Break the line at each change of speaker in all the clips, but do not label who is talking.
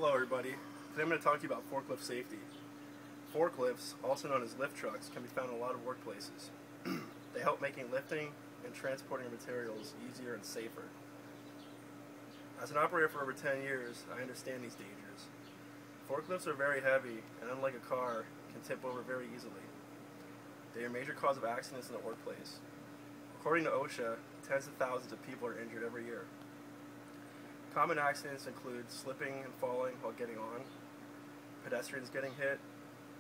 Hello everybody. Today I'm going to talk to you about forklift safety. Forklifts, also known as lift trucks, can be found in a lot of workplaces. They help making lifting and transporting materials easier and safer. As an operator for over 10 years, I understand these dangers. Forklifts are very heavy and, unlike a car, can tip over very easily. They are a major cause of accidents in the workplace. According to OSHA, tens of thousands of people are injured every year. Common accidents include slipping and falling while getting on, pedestrians getting hit,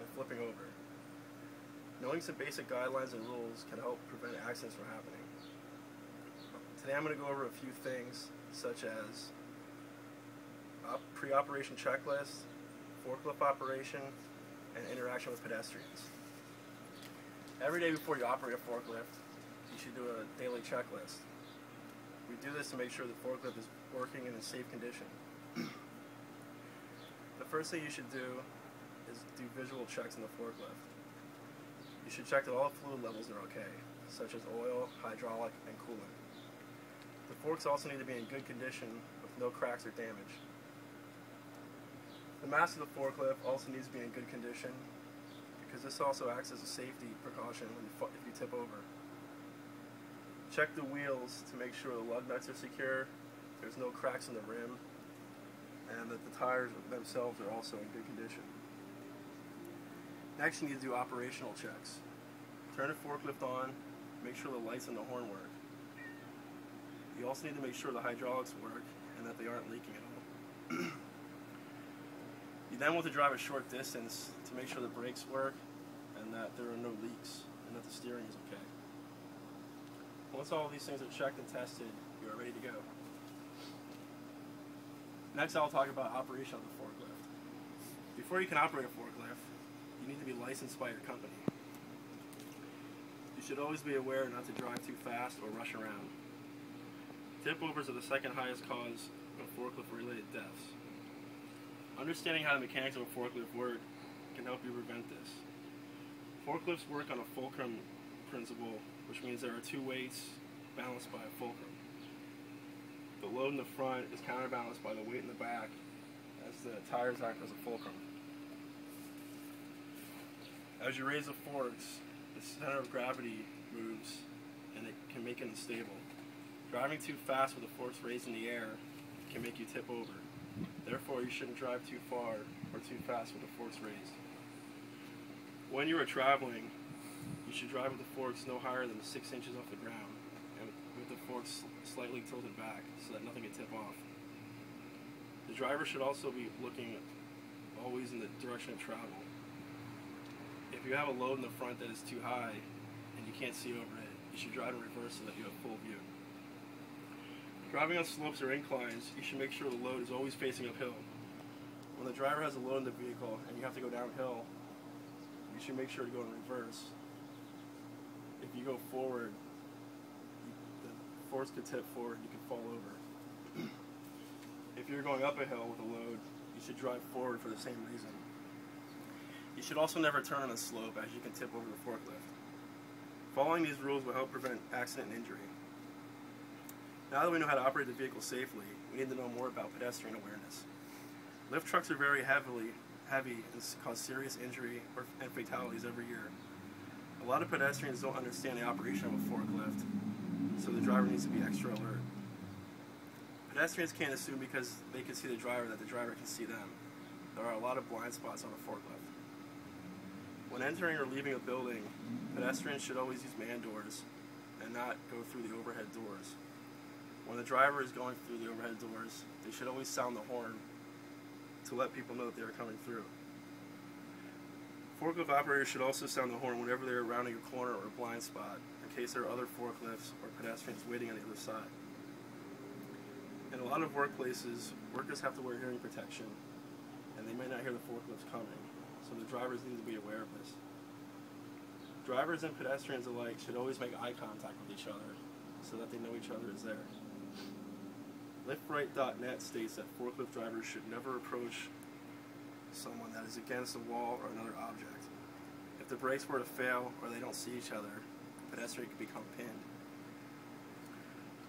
and flipping over. Knowing some basic guidelines and rules can help prevent accidents from happening. Today I'm going to go over a few things such as pre-operation checklist, forklift operation, and interaction with pedestrians. Every day before you operate a forklift, you should do a daily checklist. We do this to make sure the forklift is working in a safe condition. The first thing you should do is do visual checks in the forklift. You should check that all fluid levels are okay, such as oil, hydraulic, and coolant. The forks also need to be in good condition with no cracks or damage. The mast of the forklift also needs to be in good condition because this also acts as a safety precaution if you tip over. Check the wheels to make sure the lug nuts are secure, there's no cracks in the rim, and that the tires themselves are also in good condition. Next, you need to do operational checks. Turn the forklift on, make sure the lights and the horn work. You also need to make sure the hydraulics work and that they aren't leaking at all. You then want to drive a short distance to make sure the brakes work and that there are no leaks and that the steering is okay. Once all of these things are checked and tested, you are ready to go. Next, I'll talk about operation of the forklift. Before you can operate a forklift, you need to be licensed by your company. You should always be aware not to drive too fast or rush around. Tip overs are the second highest cause of forklift-related deaths. Understanding how the mechanics of a forklift work can help you prevent this. Forklifts work on a fulcrum principle, which means there are two weights balanced by a fulcrum. The load in the front is counterbalanced by the weight in the back as the tires act as a fulcrum. As you raise the forks, the center of gravity moves and it can make it unstable. Driving too fast with the forks raised in the air can make you tip over. Therefore, you shouldn't drive too far or too fast with the forks raised. When you are traveling, you should drive with the forks no higher than 6 inches off the ground and with the forks slightly tilted back so that nothing can tip off. The driver should also be looking always in the direction of travel. If you have a load in the front that is too high and you can't see over it, you should drive in reverse so that you have full view. Driving on slopes or inclines, you should make sure the load is always facing uphill. When the driver has a load in the vehicle and you have to go downhill, you should make sure to go in reverse. If you go forward, the forks could tip forward and you could fall over. If you're going up a hill with a load, you should drive forward for the same reason. You should also never turn on a slope as you can tip over the forklift. Following these rules will help prevent accident and injury. Now that we know how to operate the vehicle safely, we need to know more about pedestrian awareness. Lift trucks are very heavy and cause serious injury and fatalities every year. A lot of pedestrians don't understand the operation of a forklift, so the driver needs to be extra alert. Pedestrians can't assume because they can see the driver that the driver can see them. There are a lot of blind spots on a forklift. When entering or leaving a building, pedestrians should always use man doors and not go through the overhead doors. When the driver is going through the overhead doors, they should always sound the horn to let people know that they are coming through. Forklift operators should also sound the horn whenever they are rounding a corner or a blind spot, in case there are other forklifts or pedestrians waiting on the other side. In a lot of workplaces, workers have to wear hearing protection, and they may not hear the forklifts coming, so the drivers need to be aware of this. Drivers and pedestrians alike should always make eye contact with each other so that they know each other is there. LiftRight.net states that forklift drivers should never approach someone that is against a wall or another object. If the brakes were to fail or they don't see each other, the pedestrian could become pinned.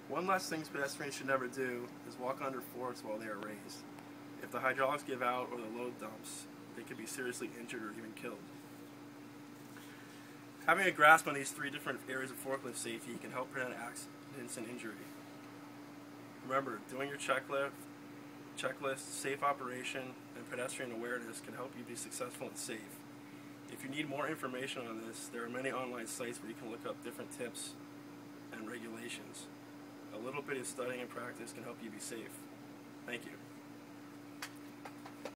One last thing pedestrians should never do is walk under forks while they are raised. If the hydraulics give out or the load dumps, they could be seriously injured or even killed. Having a grasp on these 3 different areas of forklift safety can help prevent accidents and injury. Remember, doing your checklist, safe operation, and pedestrian awareness can help you be successful and safe. If you need more information on this, there are many online sites where you can look up different tips and regulations. A little bit of studying and practice can help you be safe. Thank you.